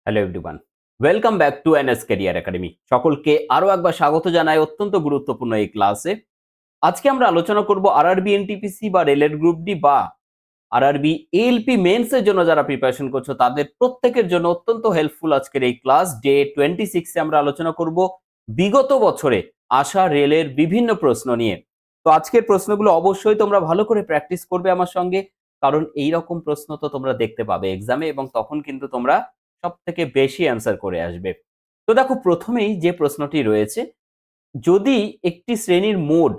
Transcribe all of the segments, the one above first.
Hello everyone, welcome back to NS career academy. সকলকে আরো একবার স্বাগত জানাই অত্যন্ত গুরুত্বপূর্ণ এই ক্লাসে। আজকে আমরা আলোচনা করব আরআরবি এনটিপিসি বা রেলের গ্রুপ ডি বা আরআরবি এএলপি মেন্স এর জন্য যারা প্রিপারেশন করছো তাদের প্রত্যেকের জন্য অত্যন্ত হেল্পফুল আজকের এই ক্লাস। ডে 26 এ আমরা আলোচনা করব বিগত বছরে আসা রেলের বিভিন্ন প্রশ্ন নিয়ে। তো আজকের প্রশ্নগুলো অবশ্যই তোমরা ভালো করে প্র্যাকটিস করবে আমার সঙ্গে, কারণ এই রকম প্রশ্ন তো তোমরা দেখতে পাবে এক্সামে এবং তখন কিন্তু তোমরা সবথেকে বেশি অ্যান্সার করে আসবে। তো দেখো, প্রথমেই যে প্রশ্নটি রয়েছে, যদি একটি শ্রেণীর মোড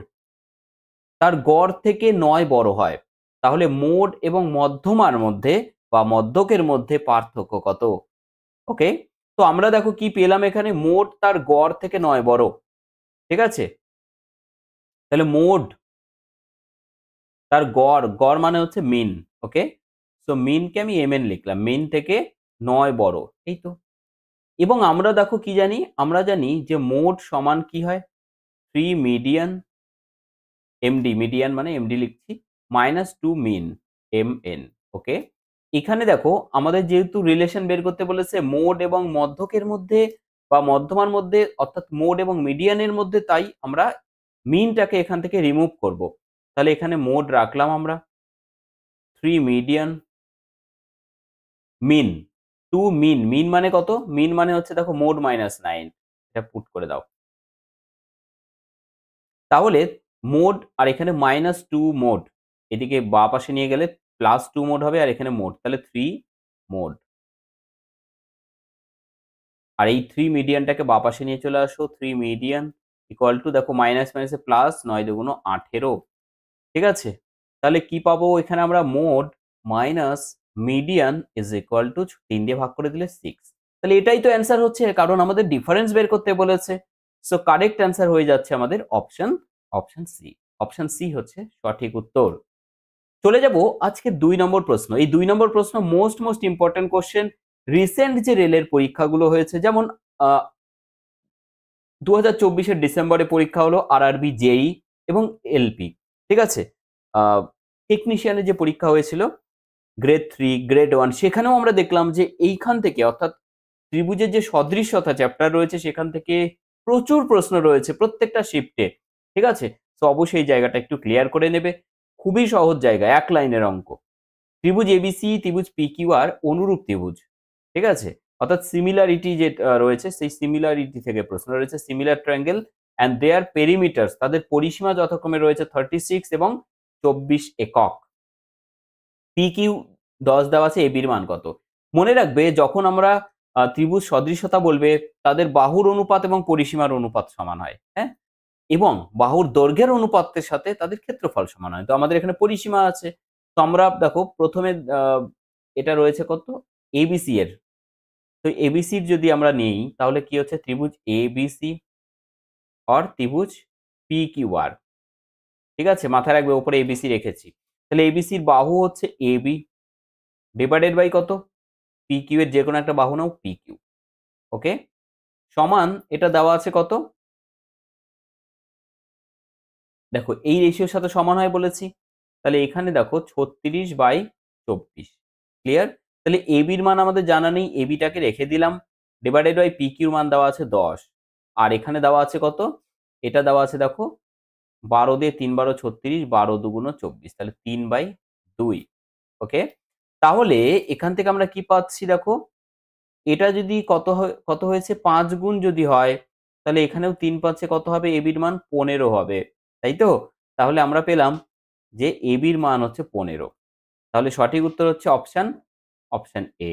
তার গড় থেকে ৯ বড় হয়, তাহলে মোড এবং মধ্যমার মধ্যে বা মধ্যকের মধ্যে পার্থক্য কত? ওকে, তো আমরা দেখো কি পেলাম এখানে, মোড তার গড় থেকে ৯ বড়। ঠিক আছে, তাহলে মোড তার গড়, গড় মানে হচ্ছে মিন। ওকে, সো মিনকে আমি এম এন লিখলাম, মিন থেকে ৯ বড়, এই তো। এবং আমরা দেখো কি জানি, আমরা জানি যে মোড সমান কি হয়, 3 মিডিয়ান এমডি, মিডিয়ান মানে এমডি লিখছি, মাইনাস 2 মিন এম এন। ওকে, এখানে দেখো আমাদের যেহেতু রিলেশন বের করতে বলেছে মোড এবং মধ্যকের মধ্যে বা মধ্যমার মধ্যে, অর্থাৎ মোড এবং মিডিয়ানের মধ্যে, তাই আমরা মিনটাকে এখান থেকে রিমুভ করব। তাহলে এখানে মোড রাখলাম আমরা, 3 মিডিয়ান মিন, 2 মিন। মিন মানে কত? মিন মানে হচ্ছে দেখো মোড মাইনাস 9, এটা পুট করে দাও। তাহলে মোড আর এখানে মাইনাস 2 মোড, এদিকে বাঁ পাশে নিয়ে গেলে প্লাস 2 মোড হবে, আর এখানে মোড, তাহলে 3 মোড। আর এই 3 মিডিয়ানটাকে বাঁ পাশে নিয়ে চলে আসো, 3 মিডিয়ান ইকুয়াল টু, দেখো মাইনাস মাইনাসে প্লাস, 9 দুগুণ 18। ঠিক আছে, তাহলে কি পাবো এখানে আমরা, mode minus median is equal to 3 দিয়ে ভাগ করে দিলে 6। তাহলে এটাই তো অ্যান্সার হচ্ছে, কারণ আমাদের ডিফারেন্স বের করতে বলেছে। সো কারেক্ট অ্যান্সার হয়ে যাচ্ছে আমাদের option, option C. Option C হচ্ছে সঠিক উত্তর। চলে যাব আজকে 2 নম্বর প্রশ্ন। এই 2 নম্বর প্রশ্ন মোস্ট ইম্পর্টেন্ট কোশ্চেন। রিসেন্ট যে রেলের পরীক্ষাগুলো হয়েছে, যেমন 2024 এর ডিসেম্বরে পরীক্ষা হলো আরআরবি জেই এবং এলপি। ঠিক আছে, টেকনিশিয়ানের যে পরীক্ষা হয়েছিল গ্রেড 3 গ্রেড 1, সেখানেও আমরা দেখলাম যে এইখান থেকে, অর্থাৎ ত্রিভুজের যে সদৃশ্যতা চ্যাপ্টার রয়েছে সেখান থেকে প্রচুর প্রশ্ন রয়েছে প্রত্যেকটা শিফটে। ঠিক আছে, তো অবশ্যই এই জায়গাটা একটু ক্লিয়ার করে নেবে। খুবই সহজ জায়গা, এক লাইনের অঙ্ক। ত্রিভুজ এবিসি, ত্রিভুজ পিকিউআর অনুরূপ ত্রিভুজ। ঠিক আছে, অর্থাৎ সিমিলারিটি যে রয়েছে সেই সিমিলারিটি থেকে প্রশ্ন রয়েছে। সিমিলার ট্রায়াঙ্গেল অ্যান্ড দেয়ার পেরিমিটার্স, তাদের পরিসীমা যথাক্রমে রয়েছে 36 এবং 24 একক। পিকিউ 10 দেওয়া আছে, এবির মান কত? মনে রাখবে, যখন আমরা ত্রিভুজ সদৃশ্যতা বলবে, তাদের বাহুর অনুপাত এবং পরিসীমার অনুপাত সমান হয়, হ্যাঁ? এবং বাহুর দৈর্ঘ্যের অনুপাতের সাথে তাদের ক্ষেত্রফল সমান হয়। তো আমাদের এখানে পরিসীমা আছে। তো আমরা দেখো প্রথমে এটা রয়েছে কত, এবিসি এর। তো এবিসির যদি আমরা নেই তাহলে কি হচ্ছে, ত্রিভুজ এবিসি অর ত্রিভুজ পিকিউআর। ঠিক আছে, মাথায় রাখবে ওপরে এবিসি রেখেছি। তাহলে এবিসির বাহু হচ্ছে এবি ডিভাইডেড বাই কত, পিকিউ এর যে কোনো একটা বাহু নাও, পিকিউ। ওকে, সমান এটা দেওয়া আছে কত, দেখো এই রেশিওর সাথে সমান হয় বলেছি। তাহলে এখানে দেখো 36/24। ক্লিয়ার? তাহলে এবির মান আমাদের জানা নেই, এবিটাকে রেখে দিলাম, ডিভাইডেড বাই পিকিউর মান দেওয়া আছে 10। আর এখানে দেওয়া আছে কত, এটা দেওয়া আছে দেখো 12 দিয়ে 3 12 36, 12 দুগুণ 24, তাহলে 3/2। ওকে, তাহলে এখান থেকে আমরা কি পাচ্ছি দেখো, এটা যদি কত হয়েছে, 5 গুণ যদি হয়, তাহলে এখানেও 3 পাচ্ছে, কত হবে, এবির মান 15 হবে। তাই তো? তাহলে আমরা পেলাম যে এবির মান হচ্ছে 15। তাহলে সঠিক উত্তর হচ্ছে অপশন, অপশন এ।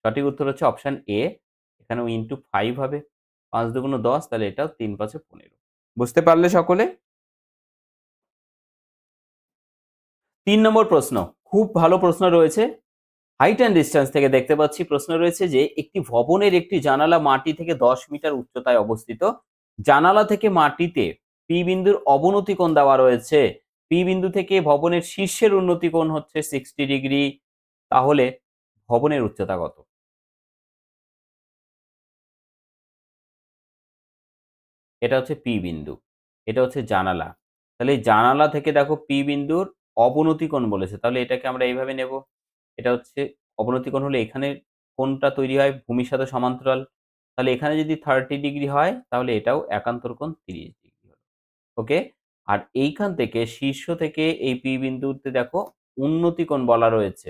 সঠিক উত্তর হচ্ছে অপশন এ। এখানেও ইনটু 5 হবে। ৫ দুগুণ 10, তাহলে এটাও ৩ ৫ 15। বুঝতে পারলে সকলে? ৩ নম্বর প্রশ্ন, খুব ভালো প্রশ্ন রয়েছে। হাইট অ্যান্ড ডিসট্যান্স থেকে দেখতে পাচ্ছি প্রশ্ন রয়েছে যে একটি ভবনের একটি জানালা মাটি থেকে 10 মিটার উচ্চতায় অবস্থিত। জানালা থেকে মাটিতে পি বিন্দুর অবনতি কোণ দেওয়া রয়েছে। পি বিন্দু থেকে ভবনের শীর্ষের উন্নতি কোণ হচ্ছে 60 ডিগ্রি। তাহলে ভবনের উচ্চতা কত? এটা হচ্ছে পি বিন্দু, এটা হচ্ছে জানালা। তাহলে এই জানালা থেকে দেখো পি বিন্দুর অবনতি কোণ বলেছে, তাহলে এটাকে আমরা এইভাবে নেব। এটা হচ্ছে অবনতি কোণ হলে এখানে কোনটা তৈরি হয় ভূমির সাথে সমান্তরাল, তাহলে এখানে যদি 30° হয় তাহলে এটাও একান্তর কোণ 30° হলো। ওকে, আর এইখান থেকে শীর্ষ থেকে এই পি বিন্দুতে দেখো উন্নতি কোণ বলা রয়েছে।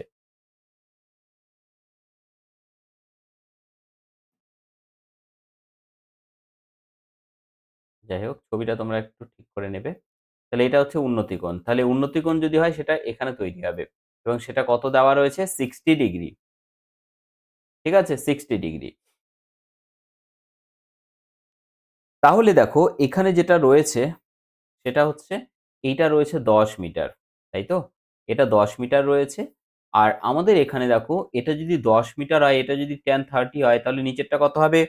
যাই হোক, ছবিটা তোমরা একটু ঠিক করে নেবে। তাহলে এটা হচ্ছে উন্নতি কোণ। তাহলে উন্নতি কোণ যদি হয় সেটা এখানে তৈরি হবে এবং সেটা কত দেওয়া রয়েছে 60°। ঠিক আছে, 60°। তাহলে দেখো এখানে যেটা রয়েছে সেটা হচ্ছে এইটা রয়েছে 10 মিটার, তাই তো? এটা 10 মিটার রয়েছে। আর আমাদের এখানে দেখো এটা যদি 10 মিটার হয়, এটা যদি tan 30 হয়, তাহলে নিচেরটা কত হবে?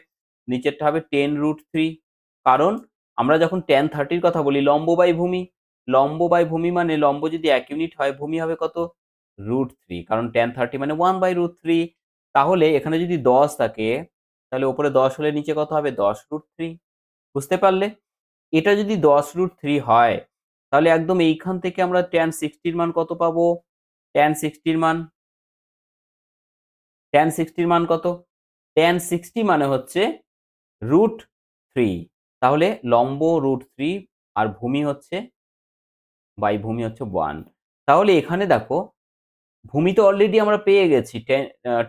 নিচেরটা হবে 10√3। কারণ আমরা যখন tan 30 র কথা বলি লম্ব বাই ভূমি, লম্ব বাই ভূমি মানে লম্ব যদি 1 ইউনিট হয় ভূমি হবে কত? √3, কারণ tan 30 মানে 1/√3। তাহলে এখানে যদি 10 থাকে তাহলে ওপরে 10 হলে নিচে কত হবে? 10√3। বুঝতে পারলে? এটা যদি 10√3 হয় তাহলে একদম এইখান থেকে আমরা tan 60 র মান কত পাবো? tan 60 র মান tan 60 র মান কত? tan 60 মানে হচ্ছে √3। তাহলে লম্ব √3 আর ভূমি হচ্ছে বাই ভূমি হচ্ছে 1। তাহলে এখানে দেখো ভূমি তো অলরেডি আমরা পেয়ে গেছি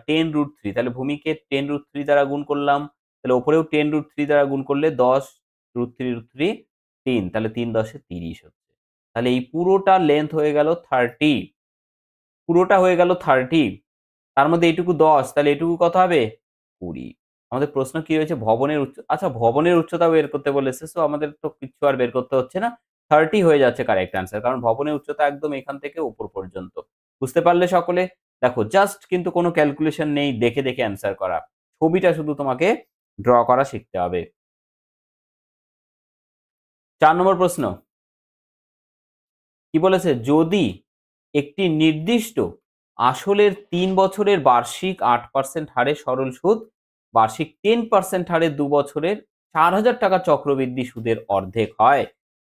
10√3, তাহলে ভূমিকে 10√3 দ্বারা গুণ করলাম। তাহলে ওপরেও 10√3 দ্বারা গুণ করলে 10√3 3, তাহলে 3 10 এ 30 হচ্ছে। তাহলে এই পুরোটা লেন্থ হয়ে গেল 30, পুরোটা হয়ে গেল 30। তার মধ্যে এইটুকু 10, তাহলে এটুকু কত হবে? 20। আমাদের প্রশ্ন কি হয়েছে? ভবনের আচ্ছা ভবনের উচ্চতা বের করতে বলেছে। সো আমাদের তো কিচ্ছু আর বের করতে হচ্ছে না। 30 হয়ে যাচ্ছে কারেক্ট অ্যান্সার। কারণ ভবনের উচ্চতা একদম এখান থেকে উপর পর্যন্ত। বুঝতে পারলে সকলে? দেখো জাস্ট কিন্তু কোনো ক্যালকুলেশন নেই, দেখে দেখে অ্যান্সার করা। ছবিটা শুধু তোমাকে ড্র করা শিখতে হবে। 4 নম্বর প্রশ্ন কি বলেছে? যদি একটি নির্দিষ্ট আসলের ৩ বছরের বার্ষিক 8% হারে সরল সুদ, বার্ষিক 10% হারে ২ বছরের ৪,০০০ টাকা চক্রবৃদ্ধি সুদের অর্ধেক হয়,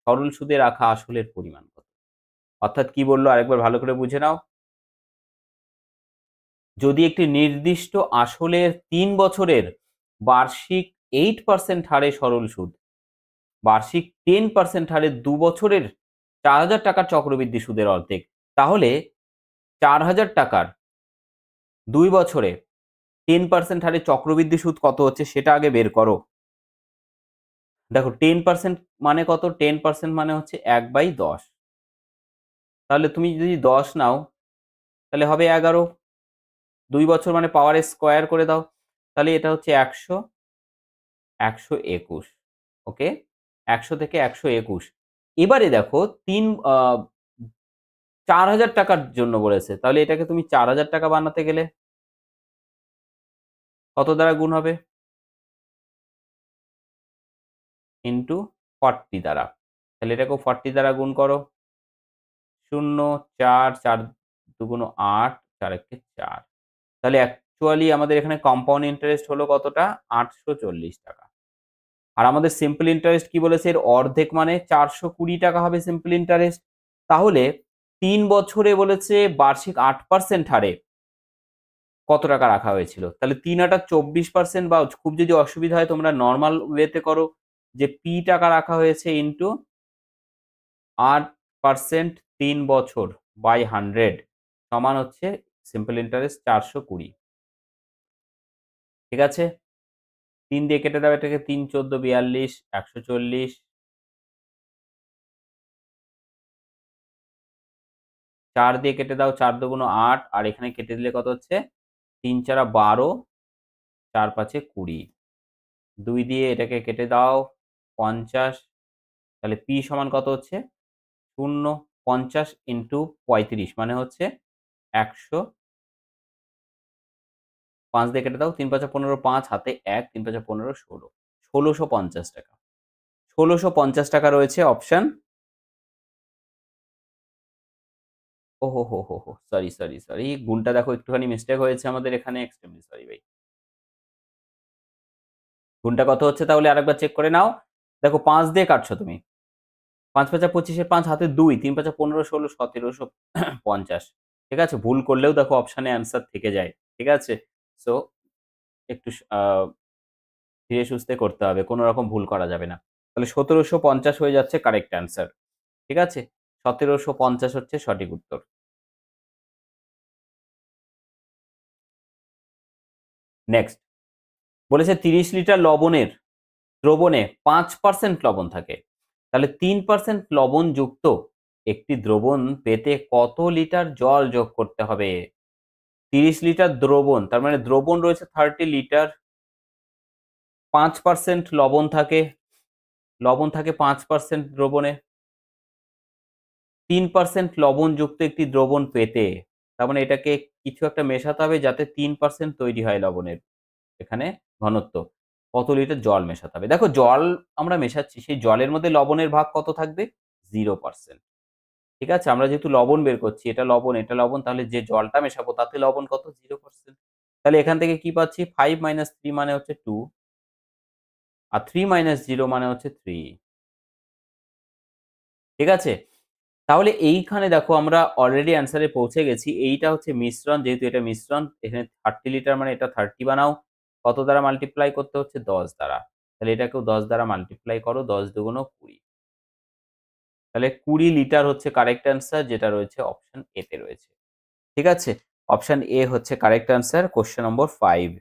সরল সুদে রাখা আসলের পরিমাণ কত? অর্থাৎ কি বললো আরেকবার ভালো করে বুঝে নাও। যদি একটি নির্দিষ্ট আসলের ৩ বছরের বার্ষিক 8% হারে সরল সুদ, বার্ষিক 10% হারে ২ বছরের ৪,০০০ টাকার চক্রবৃদ্ধি সুদের অর্ধেক, তাহলে ৪,০০০ টাকার ২ বছরে 10% হারে চক্রবৃদ্ধি সুদ কত হচ্ছে সেটা আগে বের করো। দেখো 10% মানে কত? 10% মানে হচ্ছে 1/10। তাহলে তুমি যদি 10 নাও তাহলে হবে 11। ২ বছর মানে পাওয়ার স্কয়ার করে দাও। তাহলে এটা হচ্ছে ১০০, ১২১। ওকে? ১০০ থেকে ১২১। এবারে দেখো ৪,০০০ টাকার জন্য বলেছে। তাহলে এটাকে তুমি ৪,০০০ টাকা বানাতে গেলে কত দ্বারা গুণ হবে? ইন্টু 40 দ্বারা। তাহলে এটাকেও 40 দ্বারা গুণ করো। ০, ৪, ৪ দুগুণ ৮, ৪ একে ৪। তাহলে অ্যাকচুয়ালি আমাদের এখানে কম্পাউন্ড ইন্টারেস্ট হলো কতটা? ৮৪০ টাকা। আর আমাদের সিম্পল ইন্টারেস্ট কি বলেছে? এর অর্ধেক মানে ৪২০ টাকা হবে সিম্পল ইন্টারেস্ট। তাহলে ৩ বছরে বলেছে বার্ষিক ৮% হারে কত টাকা রাখা হয়েছিল? তাহলে ৩ ৮ ২৪%, বা খুব যদি অসুবিধা হয় তোমরা নরমাল ওয়েতে করো যে পি টাকা রাখা হয়েছে ইন্টু ৮% ৩ বছর বাই 100 সমান হচ্ছে সিম্পল ইন্টারেস্ট ৪২০। ঠিক আছে? ৩ দিয়ে কেটে দাও এটাকে, ৩ 14 ৪২, ১৪০। ৪ দিয়ে কেটে দাও, ৪ দুগুণ ৮, আর এখানে কেটে দিলে কত হচ্ছে? ৩ ৪ ১২, ৪ ৫ ২০। ২ দিয়ে এটাকে কেটে দাও ৫০। তাহলে পি সমান কত হচ্ছে? ০, ৫০ ইন্টু ৩৫ মানে হচ্ছে ১০০। ৫ দিয়ে কেটে দাও, ৩ ৫ ১৫, ৫ হাতে ১, ৩ ৫ ১৫, ১৬। ১৬৫০ টাকা। ১৬৫০ টাকা রয়েছে অপশন। ওহো হো হো হো! Sorry, sorry, sorry. গুণটা দেখো একটুখানি মিস্টেক হয়েছে আমাদের এখানে। এক্সট্রিমলি সরি ভাই। গুণটা কত হচ্ছে তাহলে আরেকবার চেক করে নাও। দেখো ৫ দিয়ে কাটছো তুমি। ৫ ৫ ২৫ এর ৫ হাতে ২, ৩ ৫ ১৫, ১৬, ১৭৫০। ঠিক আছে? ভুল করলেও দেখো অপশনে অ্যান্সার থেকে যায়। ঠিক আছে? সো একটু ধীরে সুস্থে করতে হবে, কোনো রকম ভুল করা যাবে না। তাহলে 1750 হয়ে যাচ্ছে কারেক্ট অ্যান্সার। ঠিক আছে? 1750 হচ্ছে সঠিক উত্তর। নেক্সট বলেছে 30 লিটার দ্রবণে 5% লবণ থাকে। তাহলে 3% লবণযুক্ত একটি দ্রবণ পেতে কত লিটার জল যোগ করতে হবে? 30 লিটার দ্রবণ, তার মানে দ্রবণ রয়েছে 30 লিটার, 5% লবণ থাকে 5% দ্রবণে। 3% লবণযুক্ত একটি দ্রবণ পেতে, তার মানে এটাকে কিছু একটা মেশাতে হবে যাতে 3% তৈরি হয় লবণের এখানে ঘনত্ব। কত লিটার জল মেশাতে হবে? দেখো জল আমরা মেশাচ্ছি, সেই জলের মধ্যে লবণের ভাগ কত থাকবে? 0%। ঠিক আছে? আমরা যেহেতু লবণ বের করছি, এটা লবণ, তাহলে যে জলটা মেশাবো তাতে লবণ কত? 0%। তাহলে এখান থেকে কি পাচ্ছি? 5 - 3 মানে হচ্ছে 2, আর 3 - 0 মানে হচ্ছে 3। ঠিক আছে? তাহলে এইখানে দেখো আমরা অলরেডি অ্যান্সারে পৌঁছে গেছি। এইটা হচ্ছে মিশ্রণ, যেহেতু এটা মিশ্রণ, এখানে 30 লিটার মানে এটা 30 বানাও। কত দ্বারা মাল্টিপ্লাই করতে হচ্ছে? 10 দ্বারা। তাহলে এটাকেও 10 দ্বারা মাল্টিপ্লাই করো, 10 দুগুণ 20। তাহলে 20 লিটার হচ্ছে কারেক্ট অ্যান্সার, যেটা রয়েছে অপশন এ তে রয়েছে। ঠিক আছে? অপশন এ হচ্ছে কারেক্ট অ্যান্সার, কোয়েশ্চেন নম্বর 5।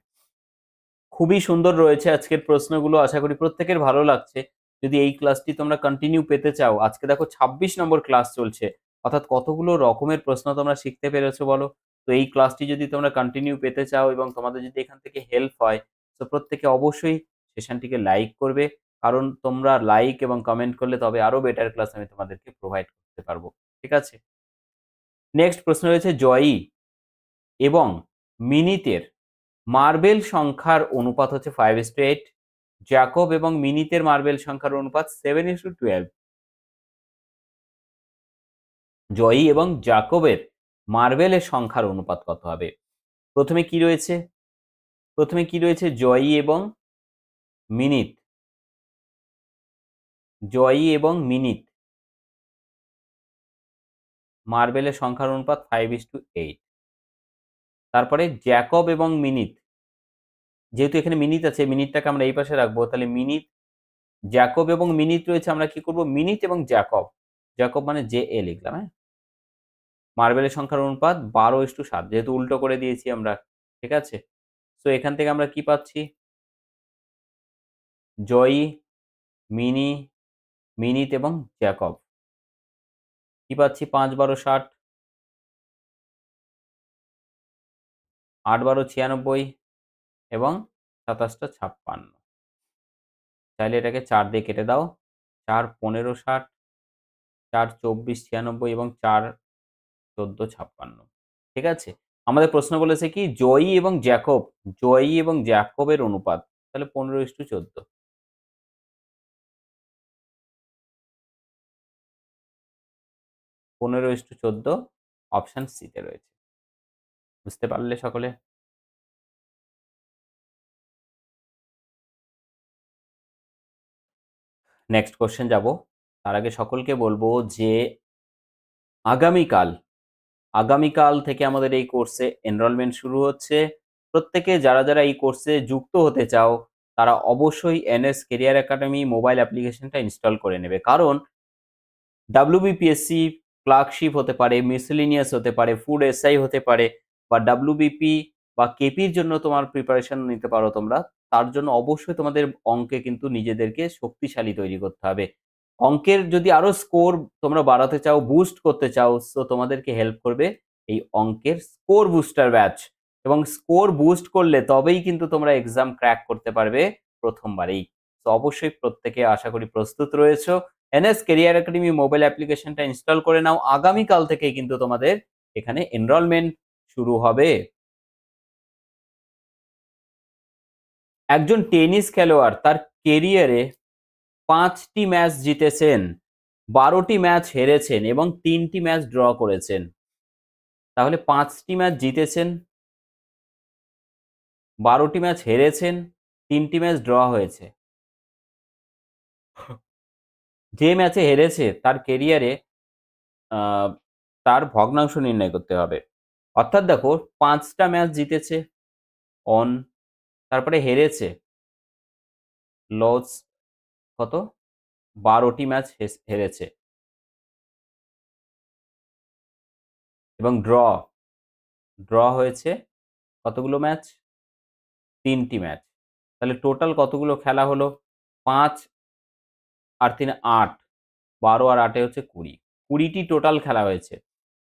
খুবই সুন্দর রয়েছে আজকের প্রশ্নগুলো। আশা করি প্রত্যেকের ভালো লাগছে। যদি এই ক্লাসটি তোমরা কন্টিনিউ পেতে চাও, আজকে দেখো 26 নম্বর ক্লাস চলছে। অর্থাৎ কতগুলো রকমের প্রশ্ন তোমরা শিখতে পেরেছো বলো? তো এই ক্লাসটি যদি তোমরা কন্টিনিউ পেতে চাও এবং তোমাদের যদি এখান থেকে হেল্প হয়, তো প্রত্যেকে অবশ্যই সেশনটিকে লাইক করবে। কারণ তোমরা লাইক এবং কমেন্ট করলে তবে আরো বেটার ক্লাস আমি তোমাদেরকে প্রোভাইড করতে পারবো। ঠিক আছে? নেক্সট প্রশ্ন রয়েছে জয়ী এবং মিনিতের মার্বেল সংখ্যার অনুপাত হচ্ছে 5:8। জ্যাকব এবং মিনিতের মার্বেল সংখ্যার অনুপাত 7:12। জয়ী এবং জ্যাকবের মার্বেলের সংখ্যার অনুপাত কত হবে? প্রথমে কি রয়েছে? জয়ী এবং মিনিত। জয়ী এবং মিনিত মার্বেলের সংখ্যার অনুপাত 5:8। তারপরে জ্যাকব এবং মিনিত, যেহেতু এখানে মিনিত আছে, মিনিটটাকে আমরা এই পাশে রাখবো। তাহলে মিনিত, জ্যাকব এবং মিনিত রয়েছে, আমরা কি করব? মিনিত এবং জ্যাকব, জ্যাকব মানে জে এ লিখলাম, হ্যাঁ? মার্বেলের সংখ্যার অনুপাত 12:7, যেহেতু উল্টো করে দিয়েছি আমরা। ঠিক আছে? সো এখান থেকে আমরা কি পাচ্ছি? জয়ী, মিনি, মিনিত এবং জ্যাকব কি পাচ্ছি? 5 × 12 = 60, 8 × 12 = 96 এবং 27 টা 56। চাইলে এটাকে 4 দিয়ে কেটে দাও। 4 × 15 = 60, 4 × 24 = 96 এবং 4 × 14 = 56। ঠিক আছে? আমাদের প্রশ্ন বলেছে কি জয়ী এবং জ্যাকবের অনুপাত। তাহলে 15:14। 15:14 অপশন সি তে রয়েছে। বুঝতে পারলে সকলে? নেক্সট কোয়েশ্চেন যাব। তার আগে সকলকে বলবো যে আগামীকাল আগামীকাল থেকে আমাদের এই কোর্সে এনরোলমেন্ট শুরু হচ্ছে। প্রত্যেকে যারা এই কোর্সে যুক্ত হতে চাও, তারা অবশ্যই এনএস কেরিয়ার একাডেমি মোবাইল অ্যাপ্লিকেশনটা ইনস্টল করে নেবে। কারণ WBPSC ক্লার্কশিপ হতে পারে, মিসেলেনিয়াস হতে পারে, ফুড এসআই হতে পারে, বা WBP বা কেপির জন্য তোমার প্রিপারেশন নিতে পারো তোমরা। তার জন্য অবশ্যই তোমাদের অঙ্কে কিন্তু নিজেদেরকে শক্তিশালী তৈরি করতে হবে। অঙ্কের যদি আরো স্কোর তোমরা বাড়াতে চাও, বুস্ট করতে চাও, সো তোমাদেরকে হেল্প করবে এই অঙ্কের স্কোর বুস্টার ব্যাচ। এবং স্কোর বুস্ট করলে তবেই কিন্তু তোমরা এক্সাম ক্র্যাক করতে পারবে প্রথমবারেই। তো অবশ্যই প্রত্যেকে আশা করি প্রস্তুত রয়েছো। এনএস কেরিয়ার একাডেমি মোবাইল অ্যাপ্লিকেশনটা ইনস্টল করে নাও। আগামীকাল থেকেই কিন্তু তোমাদের এখানে এনরোলমেন্ট শুরু হবে। একজন টেনিস খেলোয়াড় তার কেরিয়ারে 5টি ম্যাচ জিতেছেন, 12টি ম্যাচ হেরেছেন এবং 3টি ম্যাচ ড্র করেছেন। তাহলে 5টি ম্যাচ জিতেছেন, 12টি ম্যাচ হেরেছেন, 3টি ম্যাচ ড্র হয়েছে। যে ম্যাচে হেরেছে তার কেরিয়ারে তার ভগ্নাংশ নির্ণয় করতে হবে। অর্থাৎ দেখো 5টা ম্যাচ জিতেছে অন, তারপরে হেরেছে, লস কত, 12টি ম্যাচ হেরেছে। এবং ড্র হয়েছে কতগুলো ম্যাচ, 3টি ম্যাচ। তাহলে টোটাল কতগুলো খেলা হলো, 5 আর 3 8, 12 আর 8 হচ্ছে 20, 20টি টোটাল খেলা হয়েছে।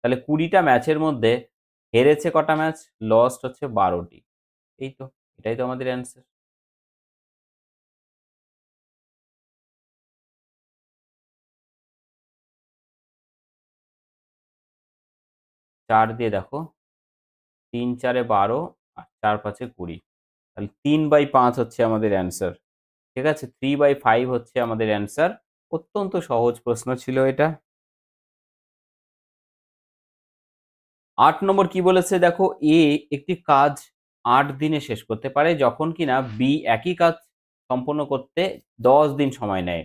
তাহলে 20টা ম্যাচের মধ্যে হেরেছে কটা ম্যাচ, লস্ট হচ্ছে 12টি। এই তো, এটাই তো আমাদের অ্যান্সার। 4 দিয়ে দেখো, 3 4 এ 12 আর 4 5 এ 20, তাহলে 3/5 হচ্ছে আমাদের অ্যান্সার। ঠিক আছে, 3/5 হচ্ছে আমাদের অ্যান্সার। অত্যন্ত সহজ প্রশ্ন ছিল এটা। 8 নম্বর কি বলেছে দেখো, এ একটি কাজ 8 দিনে শেষ করতে পারে যখন কিনা বি একই কাজ সম্পন্ন করতে 10 দিন সময় নেয়।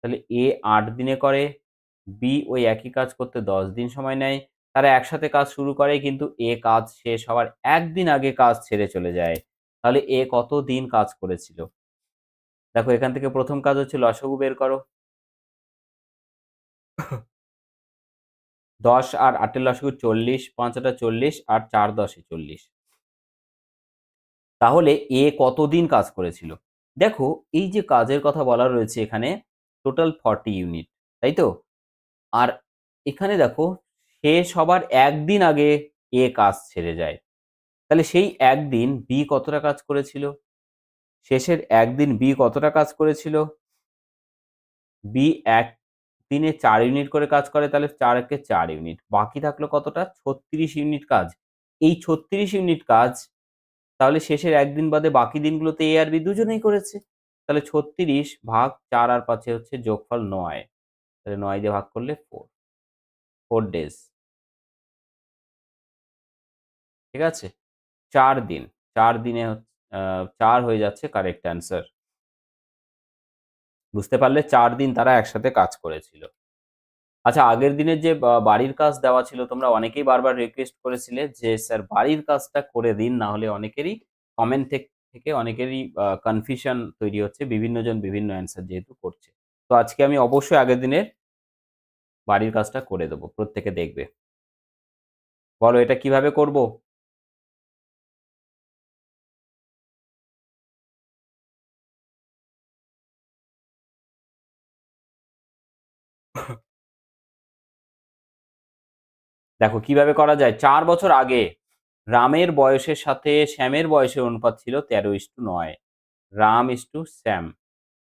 তাহলে এ 8 দিনে করে, বি ওই একই কাজ করতে 10 দিন সময় নেয়। তারা একসাথে কাজ শুরু করে কিন্তু এ কাজ শেষ হওয়ার একদিন আগে কাজ ছেড়ে চলে যায়। তাহলে এ কত দিন কাজ করেছিল? দেখো এখান থেকে প্রথম কাজ হচ্ছে লসাগু বের করো। 10 আর 8 এর লসাগু 40, 5 8 40 আর 4 10 40। তাহলে এ কতদিন কাজ করেছিল? দেখো এই যে কাজের কথা বলা রয়েছে এখানে, টোটাল 40 ইউনিট, তাই তো? আর এখানে দেখো শেষ হবার একদিন আগে এ কাজ ছেড়ে যায়। তাহলে সেই একদিন বি কতটা কাজ করেছিল? শেষের একদিন বি কতটা কাজ করেছিল? বি এক দিনে 4 ইউনিট করে কাজ করে, তাহলে 4 একে 4 ইউনিট। বাকি থাকলো কতটা? 36 ইউনিট কাজ। এই 36 ইউনিট কাজ তাহলে শেষের একদিন বাদে বাকি দিনগুলোতে এ আর বি দুজনেই করেছে। তাহলে 36 ভাগ 4 আর 5 হচ্ছে যোগফল 9। তাহলে 9 দিয়ে ভাগ করলে 4 ডেজ। ঠিক আছে? 4 দিন। 4 দিনে 4 হয়ে যাচ্ছে কারেক্ট অ্যান্সার। বুঝতে পারলে 4 দিন তারা একসাথে কাজ করেছিল। আচ্ছা, আগের দিনের যে বাড়ির কাজ দেওয়া ছিল, তোমরা অনেকেই বারবার রিকোয়েস্ট করেছিলে যে স্যার বাড়ির কাজটা করে দিন, না হলে অনেকেরই কমেন্ট থেকে অনেকেরই কনফিউশন তৈরি হচ্ছে, বিভিন্ন জন বিভিন্ন অ্যান্সার যেহেতু করছে। তো আজকে আমি অবশ্যই আগের দিনের বাড়ির কাজটা করে দেবো, প্রত্যেকে দেখবে। বলো এটা কিভাবে করব? দেখো কিভাবে করা যায়। 4 বছর আগে রামের বয়সের সাথে শ্যামের বয়সের অনুপাত ছিল 13:9। রাম ইস টু শ্যাম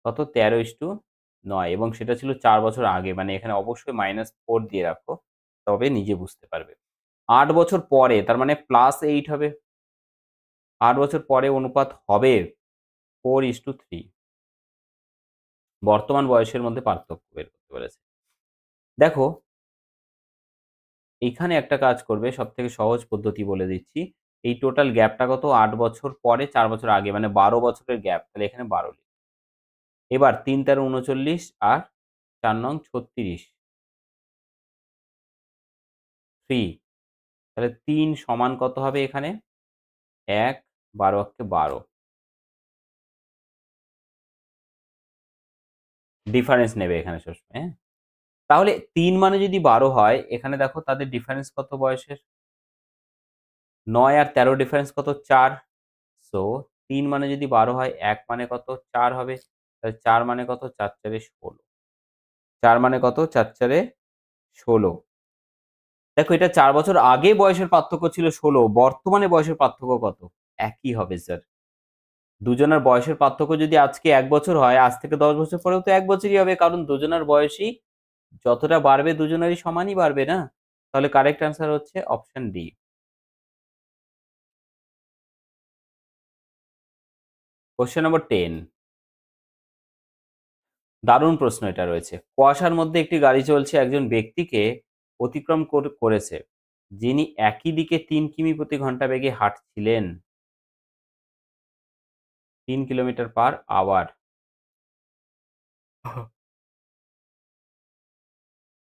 কত, 13:9, এবং সেটা ছিল 4 বছর আগে। মানে এখানে অবশ্যই -4 দিয়ে রাখো, তবে নিজে বুঝতে পারবে। 8 বছর পরে, তার মানে +8 হবে। 8 বছর পরে অনুপাত হবে 4:3। বর্তমান বয়সের মধ্যে পার্থক্য বের করতে বলেছে। দেখো এইখানে একটা কাজ করবে, সবথেকে সহজ পদ্ধতি বলে দিচ্ছি। এই টোটাল গ্যাপটা কত, 8 বছর পরে 4 বছর আগে, মানে 12 বছরের গ্যাপ। তাহলে এখানে 12 লিখি। এবার 3 13 39 আর 4 নং 36, 3। তাহলে 3 সমান কত হবে এখানে? 1, 12 একে 12। ডিফারেন্স নেবে এখানে সবসময়, হ্যাঁ? তাহলে 3 মানে যদি 12 হয়, এখানে দেখো তাদের ডিফারেন্স কত বয়সের? 9 আর 13 ডিফারেন্স কত? 4। সো 3 মানে যদি 12 হয়, 1 মানে কত? 4 হবে। তাহলে 4 মানে কত? 4 4 এ 16। 4 মানে কত? 4 4 এ 16। দেখো এটা 4 বছর আগে বয়সের পার্থক্য ছিল 16, বর্তমানে বয়সের পার্থক্য কত? একই হবে স্যার। দুজনের বয়সের পার্থক্য যদি আজকে 1 বছর হয়, আজ থেকে 10 বছর পরেও তো 1 বছরই হবে, কারণ দুজনের বয়সই যতটা বাড়বে দুজনেরই সমানই বাড়বে না? তাহলে কারেক্ট অ্যান্সার হচ্ছে অপশন ডি। কোয়েশ্চেন নম্বর 10, দারুণ প্রশ্ন এটা রয়েছে। কুয়াশার মধ্যে একটি গাড়ি চলছে, একজন ব্যক্তিকে অতিক্রম করেছে, যিনি একই দিকে 3 কিমি প্রতি ঘন্টা বেগে হাঁটছিলেন। 3 কিলোমিটার পার আওয়ার।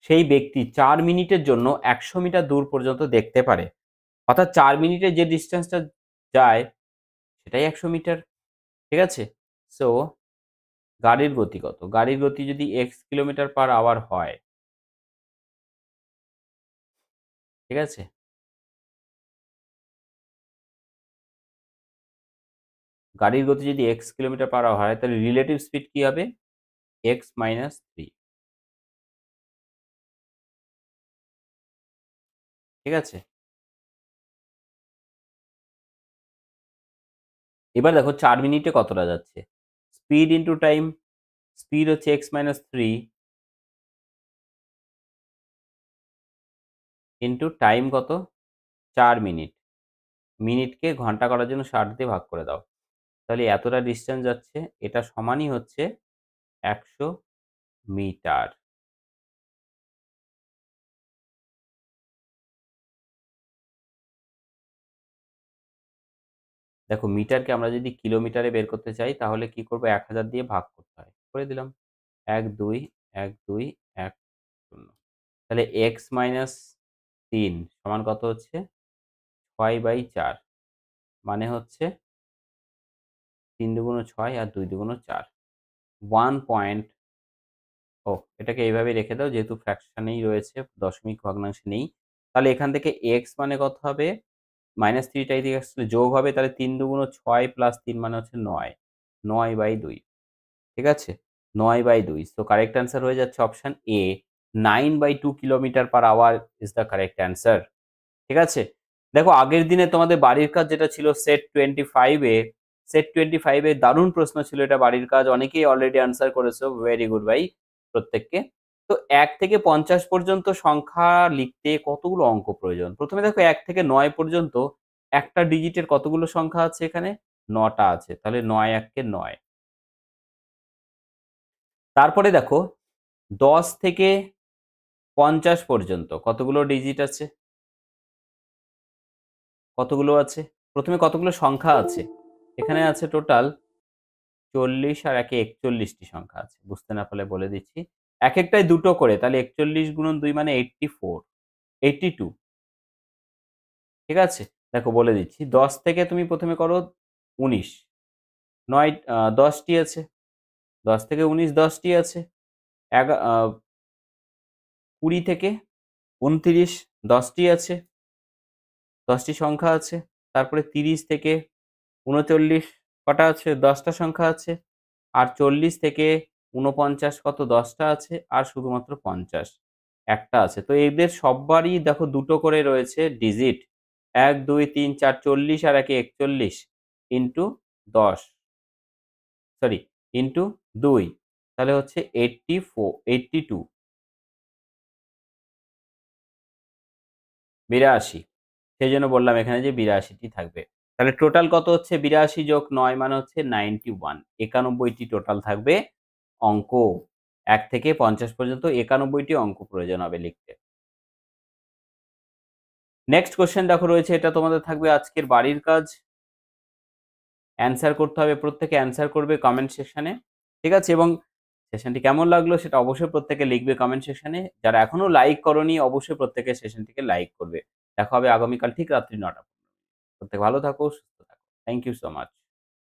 সেই ব্যক্তি 4 মিনিটের জন্য 100 মিটার দূর পর্যন্ত দেখতে পারে। অর্থাৎ 4 মিনিটে যে ডিসটেন্সটা যায় সেটাই 100 মিটার। ঠিক আছে? সো গাড়ির গতি কত? গাড়ির গতি যদি x কিলোমিটার পার আওয়ার হয়, ঠিক আছে? গাড়ির গতি যদি x কিলোমিটার পার আওয়ার হয় তাহলে রিলেটিভ স্পিড কি হবে? x minus 3। ঠিক আছে? এবার দেখো 4 মিনিটে কতটা যাচ্ছে? স্পিড ইনটু টাইম, স্পিড হচ্ছে x মাইনাস 3 ইনটু টাইম কত? 4 মিনিট। মিনিটকে ঘন্টা করার জন্য 60 দিয়ে ভাগ করে দাও। তাহলে এতটা ডিসটেন্স যাচ্ছে, এটা সমানই হচ্ছে 100 মিটার। দেখো মিটারকে আমরা যদি কিলোমিটারে বের করতে চাই তাহলে কি করব? 1000 দিয়ে ভাগ করতে হয়। করে দিলাম। ১, ২, ১, ২, ১, ০। তাহলে x মাইনাস ৩ সমান কত হচ্ছে? ৬/৪ মানে হচ্ছে ৩ দুগুণ ৬ আর ২ দুগুণ ৪। 1 পয়েন্ট ও এটাকে এইভাবে রেখে দাও যেহেতু ফ্র্যাকশনেই রয়েছে, দশমিক ভগ্নাংশে নেই। তাহলে এখান থেকে x মানে কত হবে? -3 টা এদিকে আসলে যোগ হবে তাহলে ৩ দুগুণ ৬ প্লাস ৩ মানে হচ্ছে ৯। ৯/২। ঠিক আছে? ৯/২। সো কারেক্ট অ্যান্সার হয়ে যাচ্ছে option A. 9/2 kilometre per hour is the correct answer. ঠিক আছে? দেখো আগের দিনে তোমাদের বাড়ির কাজ যেটা ছিল সেট 25 এ দারুণ প্রশ্ন ছিল এটা বাড়ির কাজ। অনেকেই অলরেডি আনসার করেছো। ভেরি গুড ভাই প্রত্যেককে। তো ১ থেকে ৫০ পর্যন্ত সংখ্যা লিখতে কতগুলো অঙ্ক প্রয়োজন? ১ম এ দেখো ১ থেকে ৯ পর্যন্ত একটা ডিজিটের কতগুলো সংখ্যা আছে এখানে? ৯ টা আছে। তাহলে ৯ ১ কে ৯। তারপরে দেখো ১০ থেকে ৫০ পর্যন্ত কতগুলো ডিজিট আছে? কতগুলো আছে? ১ম এ কতগুলো সংখ্যা আছে? এখানে আছে টোটাল ৪০ আর ১ এ ৪১ টি সংখ্যা আছে। বুঝতে না পারলে বলে দিচ্ছি। একেকটায় ২ টো করে তাহলে ৪১ গুণন ২ মানে ৮২। ঠিক আছে? দেখো বলে দিচ্ছি। ১০ থেকে তুমি ১ম এ করো ১৯। ১০ টি আছে। ১০ থেকে ১৯ ১০ টি আছে। ২০ থেকে ২৯ ১০ টি আছে। ১০ টি সংখ্যা আছে। তারপরে ৩০ থেকে ৩৯ কটা আছে? ১০ টা সংখ্যা আছে। আর ৪০ থেকে ৪৯ কত? ১০ টা আছে। আর শুধুমাত্র ৫০ একটা আছে। তো এদের সব্বারই দেখো ২ টো করে রয়েছে ডিজিট। ১, ২, ৩, ৪, ৪০ আর ১ এ ৪১ ইন্টু ১০ সরি ইন্টু ২ তাহলে হচ্ছে ৮২ ৮২ সেজন্য বললাম এখানে যে ৮২ টি থাকবে। তাহলে টোটাল কত হচ্ছে? ৮২ যোগ ৯ মানে হচ্ছে ৯১ ৯১ টি টোটাল থাকবে অঙ্ক। ১ থেকে ৫০ পর্যন্ত ৯১ টি অঙ্ক প্রয়োজন হবে লিখতে। নেক্সট কোয়েশ্চেন দেখো রয়েছে এটা তোমাদের থাকবে আজকের বাড়ির কাজ। অ্যান্সার করতে হবে প্রত্যেকে অ্যান্সার করবে কমেন্ট সেকশনে। ঠিক আছে? এবং সেশনটি কেমন লাগলো সেটা অবশ্যই প্রত্যেকে লিখবে কমেন্ট সেকশনে। যারা এখনো লাইক করোনি অবশ্যই প্রত্যেকে সেশনটিকে লাইক করবে। দেখা হবে আগামীকাল ঠিক রাত্রি ৯ টা। প্রত্যেকে ভালো থাকো, সুস্থ থাকো। Thank you so much.